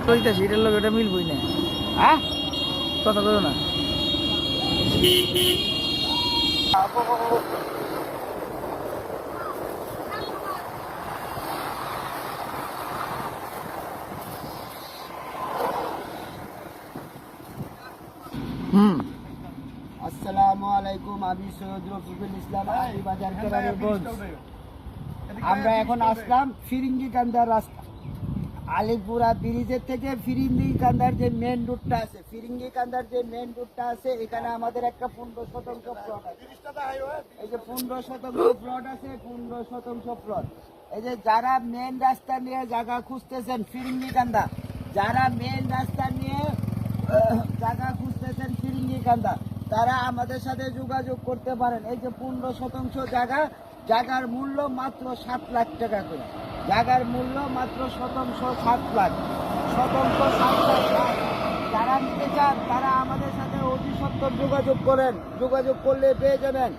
কইতাছি এটার লোক এটা মিলবই না। হ্যাঁ কথা বলো না। আসসালামু আলাইকুম, আমি সৈয়দ রফিকুল ইসলাম, আলী বাজার কেরানীগঞ্জ। আমরা এখন আসলাম ফিরিঙ্গিকান্দার রাস্তা, আলিপুরা ব্রিজের থেকে ফিরিঙ্গিকান্দার যে মেন রুটটা আছে, ফিরিঙ্গিকান্দার যে মেন রুটটা আছে, এখানে আমাদের একটা 15% প্লট আছে। এই যে 15% প্লট আছে, 15% প্লট। এই যে যারা মেন রাস্তা নিয়ে জায়গা খুঁজতেছেন ফিরিঙ্গিকান্দা, যারা মেন রাস্তা নিয়ে জায়গা খুঁজতেছেন ফিরিঙ্গিকান্দা, তারা আমাদের সাথে যোগাযোগ করতে পারেন। এই যে 15% জায়গা, জায়গার মূল্য মাত্র 7 লাখ টাকা করে। জায়গার মূল্য মাত্র শতাংশ 7 লাখ, শতাংশ 7 লাখ। যারা নিতে চান তারা আমাদের সাথে অতি সত্বর যোগাযোগ করেন, যোগাযোগ করলে পেয়ে যাবেন।